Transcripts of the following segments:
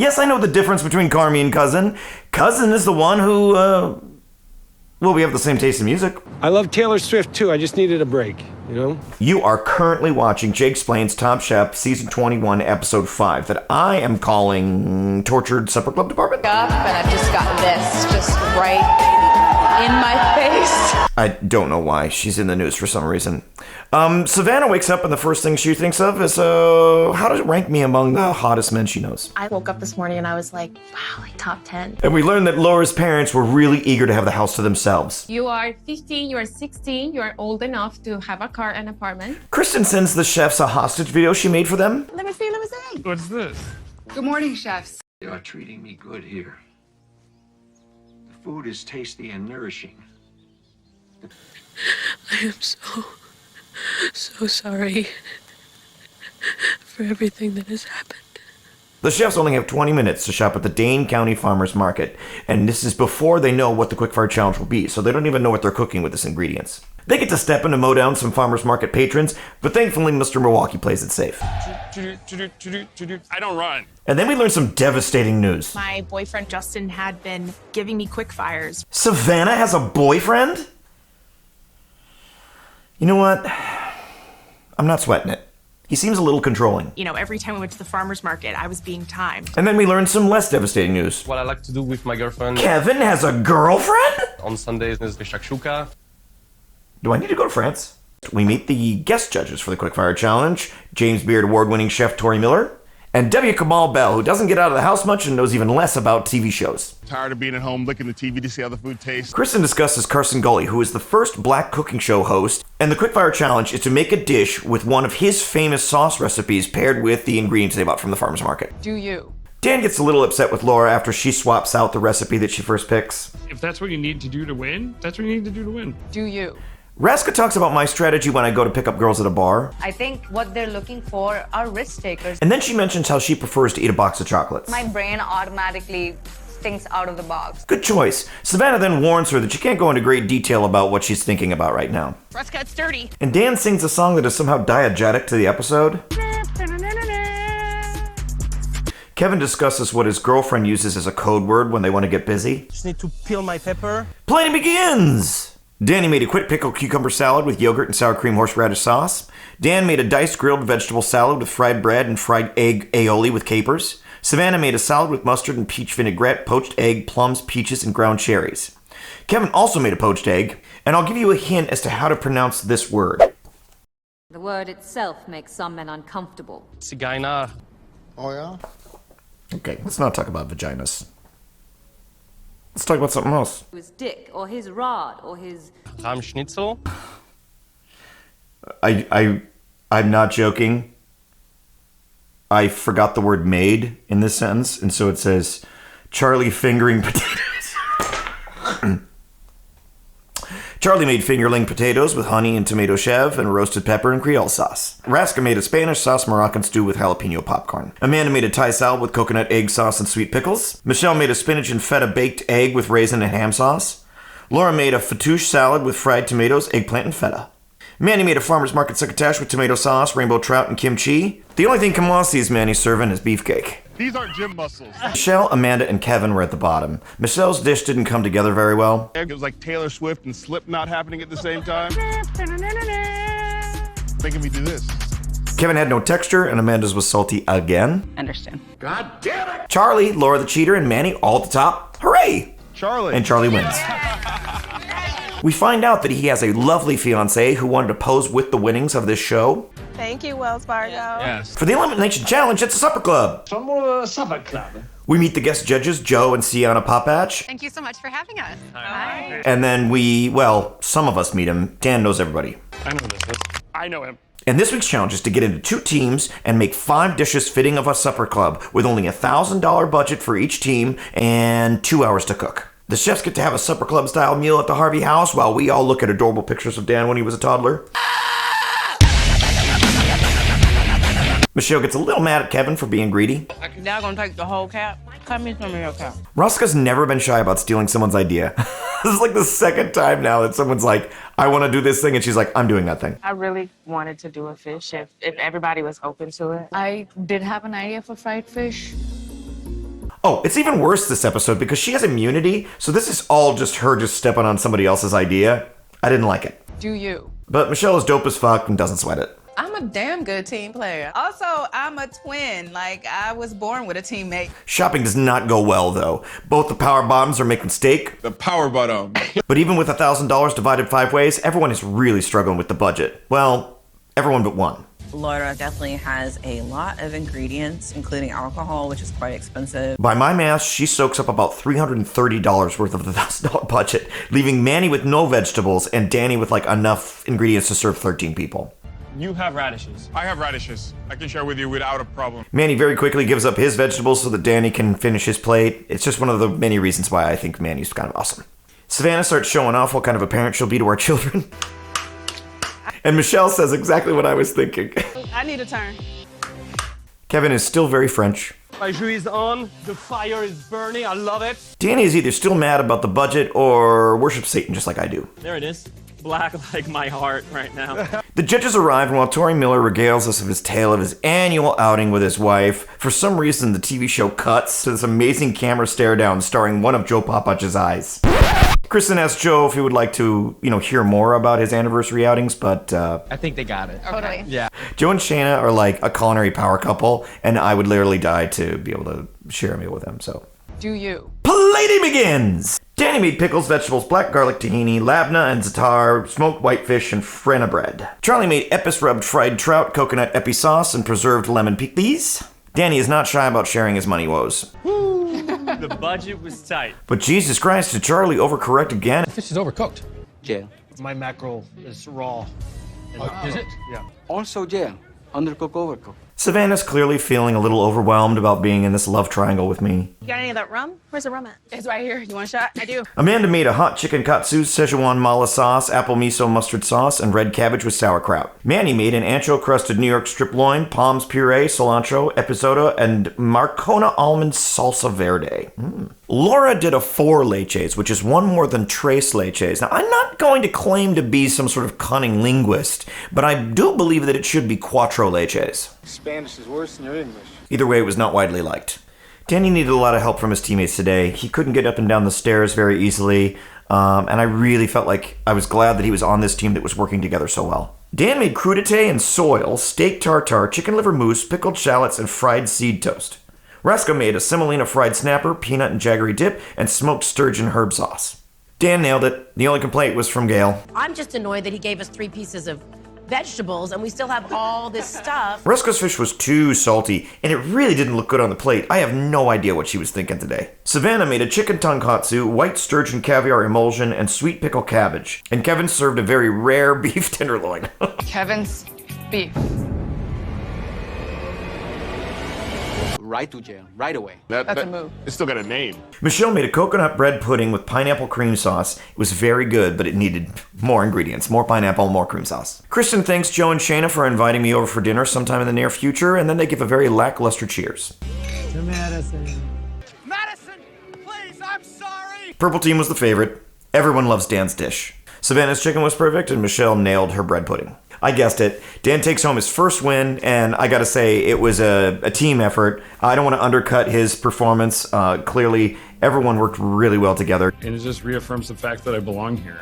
Yes, I know the difference between Carmy and Cousin. Cousin is the one who, well, we have the same taste in music. I love Taylor Swift, too. I just needed a break, you know? You are currently watching Jakesplains Top Chef Season 21, Episode 5, that I am calling Tortured Supper Club Department. Up, and I've just got this just right in my face. I don't know why. She's in the news for some reason. Savannah wakes up and the first thing she thinks of is, how to rank me among the hottest men she knows. I woke up this morning and I was like, wow, like top 10. And we learned that Laura's parents were really eager to have the house to themselves. You are 15, you are 16, you are old enough to have a car and apartment. Kristen sends the chefs a hostage video she made for them. Let me see. What's this? Good morning, chefs. You are treating me good here. The food is tasty and nourishing. I am so sorry for everything that has happened. The chefs only have 20 minutes to shop at the Dane County Farmers Market, and this is before they know what the Quickfire Challenge will be, so they don't even know what they're cooking with this ingredients. They get to step in and mow down some farmers market patrons, but thankfully Mr. Milwaukee plays it safe. I don't run. And then we learn some devastating news. My boyfriend Justin had been giving me quick fires. Savannah has a boyfriend? You know what? I'm not sweating it. He seems a little controlling. You know, every time we went to the farmer's market, I was being timed. And then we learn some less devastating news. What I like to do with my girlfriend Kevin has a girlfriend? on Sundays is the shakshuka. Do I need to go to France? We meet the guest judges for the Quickfire Challenge, James Beard award-winning chef Tori Miller, and W. Kamal Bell, who doesn't get out of the house much and knows even less about TV shows. Tired of being at home looking at the TV to see how the food tastes. Kristen discusses Carson Gulley, who is the first black cooking show host, and the Quickfire Challenge is to make a dish with one of his famous sauce recipes paired with the ingredients they bought from the farmer's market. Do you? Dan gets a little upset with Laura after she swaps out the recipe that she first picks. If that's what you need to do to win, that's what you need to do to win. Do you? Raska talks about my strategy when I go to pick up girls at a bar. I think what they're looking for are risk takers. And then she mentions how she prefers to eat a box of chocolates. My brain automatically thinks out of the box. Good choice. Savannah then warns her that she can't go into great detail about what she's thinking about right now. Russ it's dirty. And Dan sings a song that is somehow diegetic to the episode. Kevin discusses what his girlfriend uses as a code word when they want to get busy. Just need to peel my pepper. Planning begins! Danny made a quick pickled cucumber salad with yogurt and sour cream horseradish sauce. Dan made a diced grilled vegetable salad with fried bread and fried egg aioli with capers. Savannah made a salad with mustard and peach vinaigrette, poached egg, plums, peaches, and ground cherries. Kevin also made a poached egg, and I'll give you a hint as to how to pronounce this word. The word itself makes some men uncomfortable. Cigaina. Oh, yeah? Okay, let's not talk about vaginas. Let's talk about something else. His dick, or his rod, or his... Ram Schnitzel. I'm not joking. I forgot the word made in this sentence, and so it says, Charlie fingering potatoes. Charlie made fingerling potatoes with honey and tomato chev and roasted pepper and Creole sauce. Raska made a Spanish sauce Moroccan stew with jalapeno popcorn. Amanda made a Thai salad with coconut egg sauce and sweet pickles. Michelle made a spinach and feta baked egg with raisin and ham sauce. Laura made a fattoush salad with fried tomatoes, eggplant, and feta. Manny made a farmer's market succotash with tomato sauce, rainbow trout, and kimchi. The only thing Kamal sees Manny serving is beefcake. These aren't gym muscles. Michelle, Amanda, and Kevin were at the bottom. Michelle's dish didn't come together very well. It was like Taylor Swift and Slipknot happening at the same time. Making me do this. Kevin had no texture, and Amanda's was salty again. Understand. God damn it! Charlie, Laura the cheater, and Manny all at the top. Hooray! Charlie. And Charlie wins. We find out that he has a lovely fiancée who wanted to pose with the winnings of this show. Thank you, Wells Fargo. Yes. For the Elimination Challenge, it's a supper club. Some more supper club. We meet the guest judges, Joe and Sienna Popatch. Thank you so much for having us. Hi. And then some of us meet him. Dan knows everybody. I know this. I know him. And this week's challenge is to get into 2 teams and make 5 dishes fitting of a supper club with only a $1,000 budget for each team and 2 hours to cook. The chefs get to have a supper club style meal at the Harvey house while we all look at adorable pictures of Dan when he was a toddler. Michelle gets a little mad at Kevin for being greedy. Now gonna take the whole cap. Cut me some of your cap. Rosca's never been shy about stealing someone's idea. This is like the second time now that someone's like, I want to do this thing, and she's like, I'm doing that thing. I really wanted to do a fish if everybody was open to it. I did have an idea for fried fish. Oh, it's even worse this episode because she has immunity, so this is all just her just stepping on somebody else's idea. I didn't like it. Do you? But Michelle is dope as fuck and doesn't sweat it. I'm a damn good team player. Also, I'm a twin. Like, I was born with a teammate. Shopping does not go well, though. Both the power bottoms are making steak. The power bottom. But even with $1,000 divided 5 ways, everyone is really struggling with the budget. Well, everyone but one. Laura definitely has a lot of ingredients, including alcohol, which is quite expensive. By my math, she soaks up about $330 worth of the $1,000 budget, leaving Manny with no vegetables and Danny with like enough ingredients to serve 13 people. You have radishes. I have radishes. I can share with you without a problem. Manny very quickly gives up his vegetables so that Danny can finish his plate. It's just one of the many reasons why I think Manny's kind of awesome. Savannah starts showing off what kind of a parent she'll be to our children. And Michelle says exactly what I was thinking. I need a turn. Kevin is still very French. My jus is on. The fire is burning. I love it. Danny is either still mad about the budget or worships Satan just like I do. There it is. Black like my heart right now. The judges arrive, and while Tori Miller regales us of his tale of his annual outing with his wife, for some reason the TV show cuts to this amazing camera stare down starring one of Joe Popach's eyes. Kristen asked Joe if he would like to, hear more about his anniversary outings, but I think they got it. Totally. Yeah. Joe and Shayna are like a culinary power couple, and I would literally die to be able to share a meal with them, so. Do you? Plating begins! Danny made pickles, vegetables, black garlic tahini, labna and za'atar, smoked whitefish, and frenna bread. Charlie made epis rubbed fried trout, coconut epi sauce, and preserved lemon pickles. Danny is not shy about sharing his money woes. The budget was tight. But Jesus Christ, did Charlie overcorrect again? The fish is overcooked. Jail. My mackerel is raw. Is it? Yeah. Also jail. Undercook, overcook. Savannah's clearly feeling a little overwhelmed about being in this love triangle with me. You got any of that rum? Where's the rum at? It's right here. You want a shot? I do. Amanda made a hot chicken katsu, Szechuan mala sauce, apple miso mustard sauce, and red cabbage with sauerkraut. Manny made an ancho-crusted New York strip loin, palms puree, cilantro, episoda, and Marcona almond salsa verde. Laura did a 4 leches, which is one more than tres leches. Now, I'm not going to claim to be some sort of cunning linguist, but I do believe that it should be cuatro leches. Spanish is worse than your English. Either way, it was not widely liked. Danny needed a lot of help from his teammates today. He couldn't get up and down the stairs very easily, and I really felt like I was glad that he was on this team that was working together so well. Dan made crudité and soil, steak tartare, chicken liver mousse, pickled shallots, and fried seed toast. Raska made a semolina fried snapper, peanut and jaggery dip, and smoked sturgeon herb sauce. Dan nailed it. The only complaint was from Gail. I'm just annoyed that he gave us 3 pieces of vegetables and we still have all this stuff. Raska's fish was too salty, and it really didn't look good on the plate. I have no idea what she was thinking today. Savannah made a chicken tonkatsu, white sturgeon caviar emulsion, and sweet pickle cabbage. And Kevin served a very rare beef tenderloin. Kevin's beef. Right to jail. Right away. That's a move. It's still got a name. Michelle made a coconut bread pudding with pineapple cream sauce. It was very good, but it needed more ingredients. More pineapple, more cream sauce. Kristen thanks Joe and Shayna for inviting me over for dinner sometime in the near future, and then they give a very lackluster cheers. To Madison. Madison, please, I'm sorry. Purple team was the favorite. Everyone loves Dan's dish. Savannah's chicken was perfect, and Michelle nailed her bread pudding. I guessed it. Dan takes home his first win, and I gotta say, it was a team effort. I don't want to undercut his performance. Clearly, everyone worked really well together. And it just reaffirms the fact that I belong here.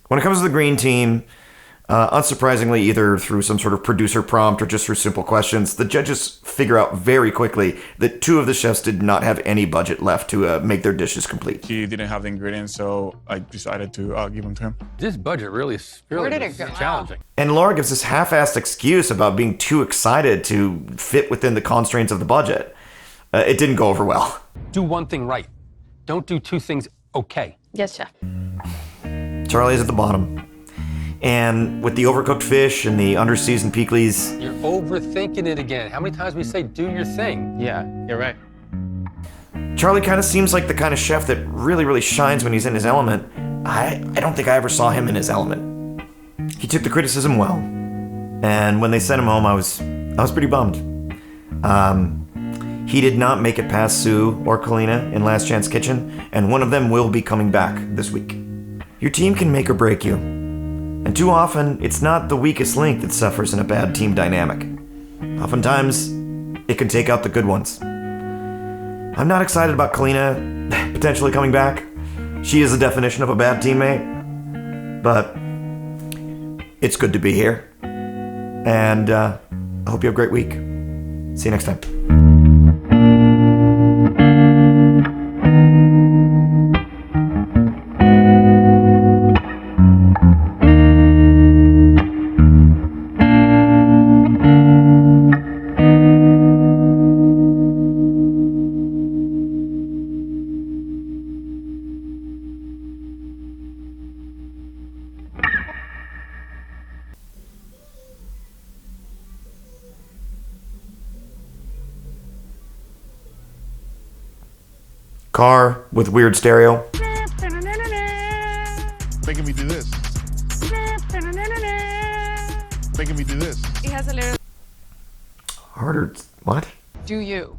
When it comes to the green team, unsurprisingly, either through some sort of producer prompt or just through simple questions, the judges figure out very quickly that 2 of the chefs did not have any budget left to make their dishes complete. He didn't have the ingredients, so I decided to give them to him. This budget really is Where did it go? challenging. And Laura gives this half-assed excuse about being too excited to fit within the constraints of the budget. It didn't go over well. Do one thing right. Don't do 2 things okay. Yes, chef. Charlie's at the bottom. And with the overcooked fish and the underseasoned pickles, You're overthinking it again. How many times we say do your thing? Yeah, you're right. Charlie kind of seems like the kind of chef that really, really shines when he's in his element. I don't think I ever saw him in his element. He took the criticism well. And when they sent him home, I was pretty bummed. He did not make it past Sue or Kalina in Last Chance Kitchen, and one of them will be coming back this week. Your team can make or break you. And too often, it's not the weakest link that suffers in a bad team dynamic. Oftentimes, it can take out the good ones. I'm not excited about Kalina potentially coming back. She is the definition of a bad teammate. But it's good to be here. And I hope you have a great week. See you next time. Car with weird stereo. Making me do this. Making me do this. It has a little. Harder. What? Do you?